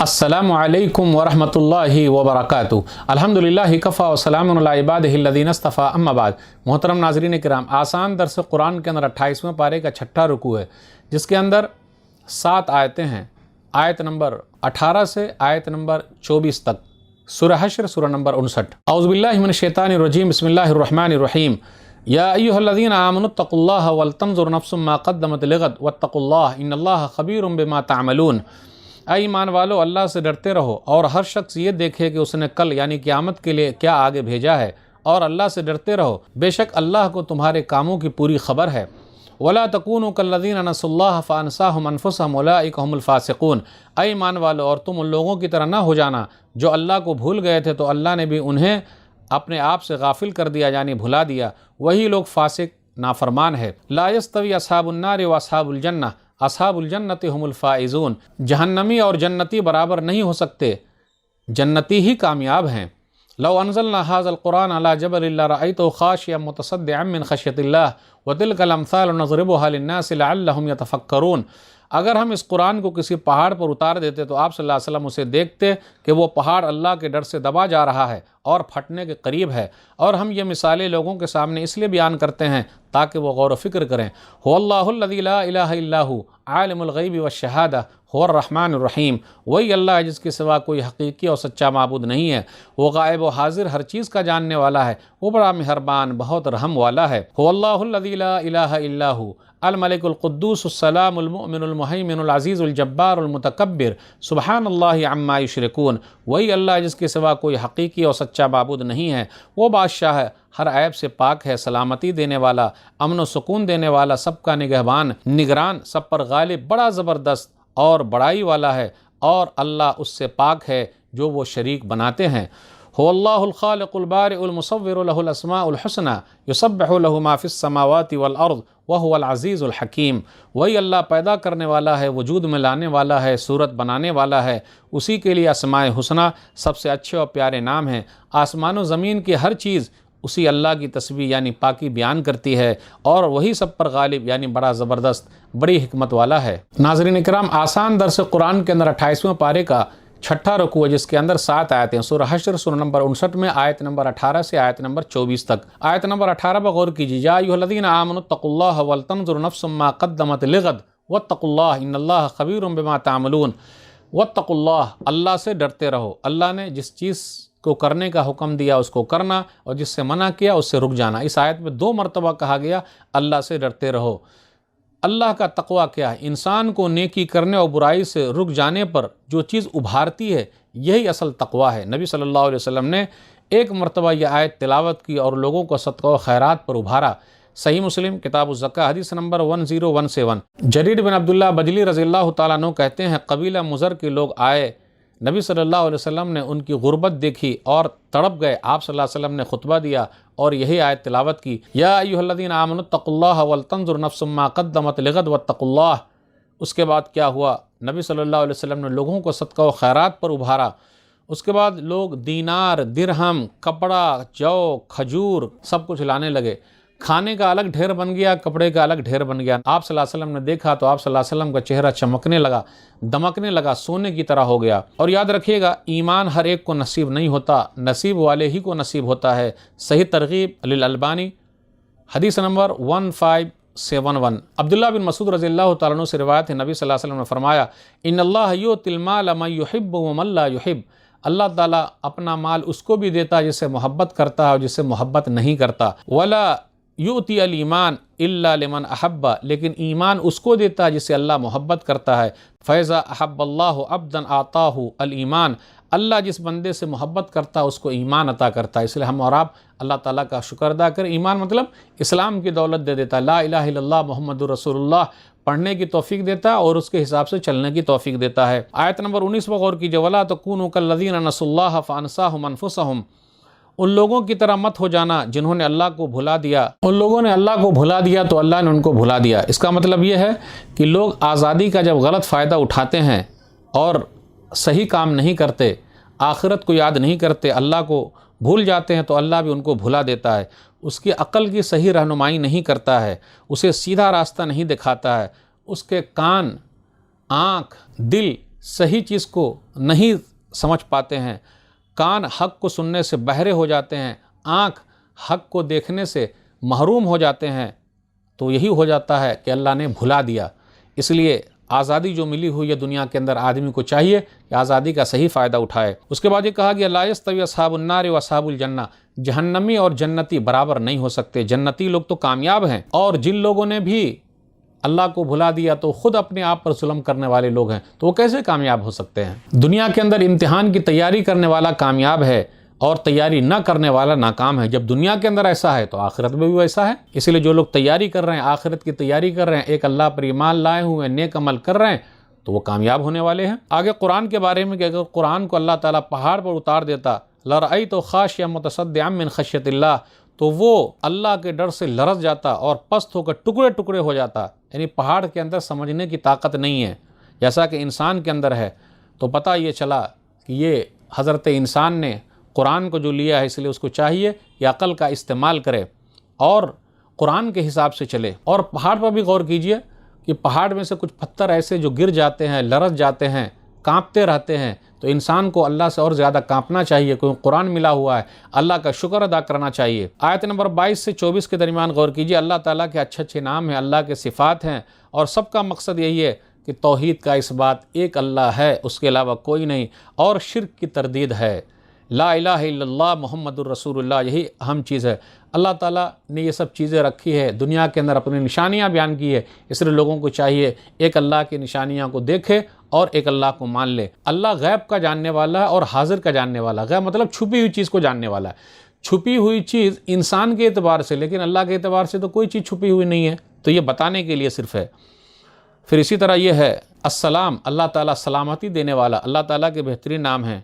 अस्सलामु अलैकुम वरहमतुल्लाहि वबरकातुहू। अल्हम्दुलिल्लाहि कफ़ा व सलामुन अला इबादिहिल्लज़ीना इस्तफ़ा अम्मा बाद। मोहतरम नाज़रीन किराम, आसान दर्स कुरान के अंदर 28वें पारे का छठा रुकू है, जिसके अंदर 7 आयतें हैं। आयत नंबर 18 से आयत नंबर 24 तक। सूरह हश्र सूरह नंबर 59। औज़ु बिल्लाहि मिनश शैतानिर रजीम, बिस्मिल्लाहिर रहमानिर रहीम। या अय्युहल्लज़ीना आमनुत्तक़ुल्लाह वल तंज़ुर नफ्सुम मा क़द्दमत लिग़द वत्तक़ुल्लाह इन्नल्लाह ख़बीरुम बिमा तअमलून। ऐ ईमान वालो, अल्लाह से डरते रहो और हर शख्स ये देखे कि उसने कल यानी क़यामत के लिए क्या आगे भेजा है, और अल्लाह से डरते रहो, बेशक अल्लाह को तुम्हारे कामों की पूरी खबर है। वला तकूनु कल्लज़ीना नसुल्लाह फ़अनसाहुम अनफुसहुम उलाइका हुमुल फ़ासिक़ून। ऐ ईमान वालो, और तुम उन लोगों की तरह ना हो जाना जो अल्लाह को भूल गए थे तो अल्लाह ने भी उन्हें अपने आप से गाफिल कर दिया यानी भुला दिया, वही लोग फासिक नाफरमान है। ला यस्तवी अस्हाबुन नारि व अस्हाबुल जन्नह, अस्हाबुल जन्नति हुमुल फ़ाइज़ून। जहन्नमी और जन्नती बराबर नहीं हो सकते, जन्नती ही कामयाब हैं। लौ अनज़लना हाज़ल क़ुरान अला जबलिन लरअयतहु ख़ाशिअम मुतसद्दिअम मिन ख़श्यतिल्लाह व तिलकल अम्सालु नज़रिबुहा लिन्नासि लअल्लहुम यतफ़क्करून। अगर हम इस कुरान को किसी पहाड़ पर उतार देते तो आप सल्लल्लाहु अलैहि वसल्लम उसे देखते कि वो पहाड़ अल्लाह के डर से दबा जा रहा है और फटने के करीब है। और हम ये मिसालें लोगों के सामने इसलिए बयान करते हैं ताकि वो गौर व फ़िक्र करें। हुवल्लाहुल्लज़ी ला इलाहा इल्ला हु आलिमुल ग़ैबि वश्शहादा हुवर रहमानुर रहीम। वही अल्लाह है जिसके सिवा कोई हकीकी और सच्चा माबूद नहीं है। वो गायब व हाजिर हर चीज़ का जानने वाला है, वो बड़ा मेहरबान बहुत रहम वाला है। हुवल्लाहुल्लज़ी ला इलाहा इल्ला हु अल मलिकुल कुद्दूसुस सलामुल मुअमिनुल मुहैमिनुल अज़ीज़ुल जब्बारुल मुतकब्बिर सुब्हानल्लाहि अम्मा युशरिकून। वही अल्लाह जिसके सिवा कोई हकीकी और सच्चा माबूद नहीं है, वो बादशाह है, हर ऐब से पाक है, सलामती देने वाला, अमन व सुकून देने वाला, सबका निगहबान, निगरान, सब पर गालिब, बड़ा ज़बरदस्त और बड़ाई वाला है। और अल्लाह उससे पाक है जो वो शरीक बनाते हैं। हुवल्लाहुल ख़ालिक़ुल बारिउल मुसव्विरु लहुल अस्माउल हुस्ना युसब्बिहु लहु मा फ़िस समावाति वल अर्ज़ व हुवल अज़ीज़ुल हकीम। वही अल्लाह पैदा करने वाला है, वजूद में लाने वाला है, सूरत बनाने वाला है, उसी के लिए अस्माए हुस्ना सबसे अच्छे और प्यारे नाम हैं। आसमान व ज़मीन की हर चीज़ उसी अल्लाह की तस्बीह यानी पाकी बयान करती है, और वही सब पर गालिब यानी बड़ा ज़बरदस्त बड़ी हिकमत वाला है। नाज़रीन इकराम, आसान दर्स कुरान के अंदर 28वें पारे का छठा रुकू है, जिसके अंदर 7 आयतें। सूरह हश्र सूरह नंबर 59 में आयत नंबर 18 से आयत नंबर 24 तक। आयत नंबर 18 पर गौर कीजिए। या अय्युहल्लज़ीना आमनुत्तक़ुल्लाह वल तंज़ुर नफ्सुम मा क़द्दमत लिग़द वत्तक़ुल्लाह इन्नल्लाह ख़बीरुम बिमा तअमलून। वत्तक़ुल्लाह, अल्लाह से डरते रहो। अल्लाह ने जिस चीज़ को करने का हुक्म दिया उसको करना, और जिससे मना किया उससे रुक जाना। इस आयत में 2 मरतबा कहा गया अल्लाह से डरते रहो। अल्लाह का तक़वा क्या है? इंसान को नेकी करने और बुराई से रुक जाने पर जो चीज़ उभारती है, यही असल तक़वा है। नबी सल्लल्लाहु अलैहि वसल्लम ने एक मरतबा यह आयत तिलावत की और लोगों को सदक़ा व खैरात पर उभारा। सही मुस्लिम किताब ज़का हदीस नंबर 1017। जरीर बिन अब्दुल्लाह बजली रज़ियल्लाहु ताला अन्हु कहते हैं, कबीला मुज़र के लोग आए, नबी सल्लल्लाहु अलैहि वसल्लम ने उनकी गुर्बत देखी और तड़प गए। आप सल्लल्लाहु अलैहि वसल्लम ने खुतबा दिया और यही आयत तिलावत की। या अय्युहल्लज़ीना आमनुत्तक़ुल्लाह वल तंज़ुर नफ्सुम मा क़द्दमत लिग़द वत्तक़ुल्लाह। उसके बाद क्या हुआ? नबी सल्लल्लाहु अलैहि वसल्लम ने लोगों को सदका व खैरात पर उभारा। उसके बाद लोग दीनार, दिरहम, कपड़ा, जौ, खजूर सब कुछ लाने लगे। खाने का अलग ढेर बन गया, कपड़े का अलग ढेर बन गया। आप सल्लल्लाहु अलैहि वसल्लम ने देखा तो आप सल्लल्लाहु अलैहि वसल्लम का चेहरा चमकने लगा, दमकने लगा, सोने की तरह हो गया। और याद रखिएगा, ईमान हर एक को नसीब नहीं होता, नसीब वाले ही को नसीब होता है। सही तरगीब लिल अलबानी हदीस नंबर 1571। अब्दुल्लाह बिन मसूद रज़ियल्लाहु ताला अन्हु से रिवायत है, नबी सल्लल्लाहु अलैहि वसल्लम ने फरमाया, इन्नल्लाह युतिल माल मन युहिब्बु व मन ला युहिब। अल्लाह ताला अपना माल उसको भी देता है जिससे मोहब्बत करता है और जिससे मोहब्बत नहीं करता। वला युती अल ईमान इल्ला लिमन अहब्बा, लेकिन ईमान उसको देता है जिससे अल्लाह मोहब्बत करता है। फ़ैज़ा अहब्बल्लाहु अब्दन आताहु अल ईमान। अल्लाह जिस बंदे से मोहब्बत करता है उसको ईमान अता करता है। इसलिए हम और आप अल्लाह ताला का शुक्र अदा करें। ईमान मतलब इस्लाम की दौलत दे देता है। ला इलाहा इल्लल्लाह मुहम्मदुर रसूलुल्लाह पढ़ने की तौफीक देता है और उसके हिसाब से चलने की तौफीक देता है। आयत नंबर 19 पर गौर कीजिए। वला तकूनु कल्लज़ीना नसुल्लाह फ़अनसाहुम अनफुसहुम। उन लोगों की तरह मत हो जाना जिन्होंने अल्लाह को भुला दिया। उन लोगों ने अल्लाह को भुला दिया तो अल्लाह ने उनको भुला दिया। इसका मतलब ये है कि लोग आज़ादी का जब गलत फ़ायदा उठाते हैं और सही काम नहीं करते, आखिरत को याद नहीं करते, अल्लाह को भूल जाते हैं, तो अल्लाह भी उनको भुला देता है। उसकी अक़ल की सही रहनुमाई नहीं करता है, उसे सीधा रास्ता नहीं दिखाता है, उसके कान, आँख, दिल صحیح چیز کو نہیں سمجھ پاتے ہیں، کان حق کو سننے سے بہرے ہو جاتے ہیں، آنکھ حق کو دیکھنے سے محروم ہو جاتے ہیں، تو یہی ہو جاتا ہے کہ اللہ نے بھلا دیا۔ اس لیے آزادی جو ملی ہوئی ہے دنیا کے اندر، آدمی کو چاہیے کہ آزادی کا صحیح فائدہ اٹھائے۔ اس کے بعد یہ کہا گیا لا یستوی اصحاب النار و اصحاب الجنہ، جہنمی اور جنتی برابر نہیں ہو سکتے۔ جنتی لوگ تو کامیاب ہیں، اور جن لوگوں نے بھی اللہ کو بھلا دیا تو خود اپنے آپ پر ظلم کرنے والے لوگ ہیں، تو وہ کیسے کامیاب ہو سکتے ہیں؟ دنیا کے اندر امتحان کی تیاری کرنے والا کامیاب ہے اور تیاری نہ کرنے والا ناکام ہے۔ جب دنیا کے اندر ایسا ہے تو آخرت میں بھی ویسا ہے۔ اس لیے جو لوگ تیاری کر رہے ہیں، آخرت کی تیاری کر رہے ہیں، ایک اللہ پر ایمان لائے ہوئے نیک عمل کر رہے ہیں، تو وہ کامیاب ہونے والے ہیں۔ آگے قرآن کے بارے میں کہ اگر قرآن کو اللہ تعالیٰ پہاڑ پر اتار دیتا، لرأیت خاشعا متصدعا من خشیۃ اللہ، تو وہ اللہ کے ڈر سے لرز جاتا اور پست ہو کر ٹکڑے ٹکڑے ہو جاتا۔ یعنی پہاڑ کے اندر سمجھنے کی طاقت نہیں ہے، جیسا کہ انسان کے اندر ہے۔ تو پتہ یہ چلا کہ یہ حضرت انسان نے قرآن کو جو لیا ہے، اس لیے اس کو چاہیے کہ عقل کا استعمال کرے اور قرآن کے حساب سے چلے۔ اور پہاڑ پر بھی غور کیجئے کہ پہاڑ میں سے کچھ پتھر ایسے جو گر جاتے ہیں، لرز جاتے ہیں، کانپتے رہتے ہیں، تو انسان کو اللہ سے اور زیادہ کانپنا چاہیے، کیونکہ قرآن ملا ہوا ہے، اللہ کا شکر ادا کرنا چاہیے۔ آیت نمبر 22 سے 24 کے درمیان غور کیجئے، اللہ تعالیٰ کے اچھے اچھے نام ہیں، اللہ کے صفات ہیں، اور سب کا مقصد یہی ہے کہ توحید کا اس بات، ایک اللہ ہے، اس کے علاوہ کوئی نہیں، اور شرک کی تردید ہے۔ لا الہ الا اللہ محمد الرسول اللہ، یہی اہم چیز ہے۔ اللہ تعالیٰ نے یہ سب چیزیں رکھی ہے، دنیا کے اندر اپنی نشانیاں بیان کی ہے، اس لیے لوگوں کو چاہیے ایک اللہ کی نشانیاں کو دیکھے اور ایک اللہ کو مان لے۔ اللہ غیب کا جاننے والا ہے اور حاضر کا جاننے والا ہے۔ غیب مطلب چھپی ہوئی چیز کو جاننے والا ہے۔ چھپی ہوئی چیز انسان کے اعتبار سے، لیکن اللہ کے اعتبار سے تو کوئی چیز چھپی ہوئی نہیں ہے، تو یہ بتانے کے لیے صرف ہے۔ پھر اسی طرح یہ ہے السلام، اللہ تعالیٰ سلامتی دینے والا، اللہ تعالیٰ کے بہترین نام ہیں۔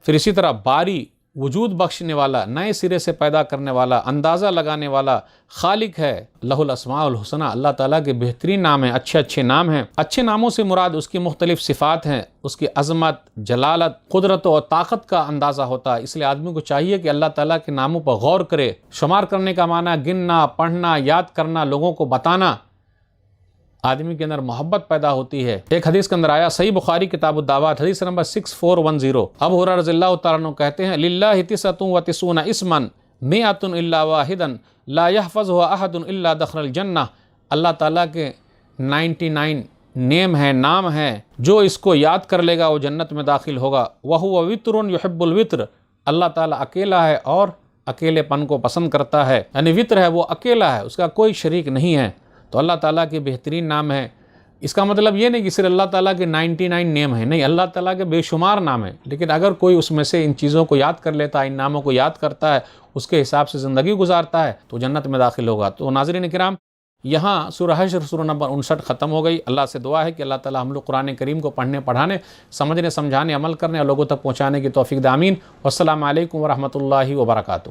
پھر اسی طرح باری، وجود بخشنے والا، نئے سرے سے پیدا کرنے والا، اندازہ لگانے والا، خالق ہے۔ لہ الاسماء الحسنی، اللہ تعالیٰ کے بہترین نام ہیں، اچھے اچھے نام ہیں۔ اچھے ناموں سے مراد اس کی مختلف صفات ہیں، اس کی عظمت، جلالت، قدرت اور طاقت کا اندازہ ہوتا ہے۔ اس لیے آدمی کو چاہیے کہ اللہ تعالیٰ کے ناموں پر غور کرے۔ شمار کرنے کا معنی گننا، پڑھنا، یاد کرنا، لوگوں کو بتانا، آدمی کے اندر محبت پیدا ہوتی ہے۔ ایک حدیث کے اندر آیا، صحیح بخاری کتاب الدعوات، حدیث نمبر 6410، ابو ہریرہ رضی اللہ تعالیٰ عنہ کہتے ہیں، للہ 99 اسما 100 الا واحدا لا يحفظها احد الا دخل الجنہ، اللہ تعالیٰ کے 99 نیم ہیں، نام ہیں، جو اس کو یاد کر لے گا وہ جنت میں داخل ہوگا۔ وَهُوَ وِتْرٌ يُحِبُّ الْوِتْرَ، اللہ تعالیٰ اکیلا ہے اور اکیلے پن کو پسند کرتا ہے، یعنی وطر ہے، وہ اکیلا ہے، اس کا کوئی شریک نہیں ہے۔ تو اللہ تعالیٰ کے بہترین نام ہیں۔ اس کا مطلب یہ نہیں کہ صرف اللہ تعالیٰ کے 99 نیم ہیں، نہیں، اللہ تعالیٰ کے بے شمار نام ہیں، لیکن اگر کوئی اس میں سے ان چیزوں کو یاد کر لیتا ہے، ان ناموں کو یاد کرتا ہے، اس کے حساب سے زندگی گزارتا ہے، تو جنت میں داخل ہوگا۔ تو ناظرین کرام، یہاں سورہ حشر سورہ نمبر 59 ختم ہو گئی۔ اللہ سے دعا ہے کہ اللہ تعالیٰ ہم لوگ قرآن کریم کو پڑھنے، پڑھانے، سمجھنے، سمجھانے، عمل کرنے اور لوگوں تک پہنچانے کی توفیق دے، آمین۔ والسلام علیکم ورحمۃ اللہ وبرکاتہ۔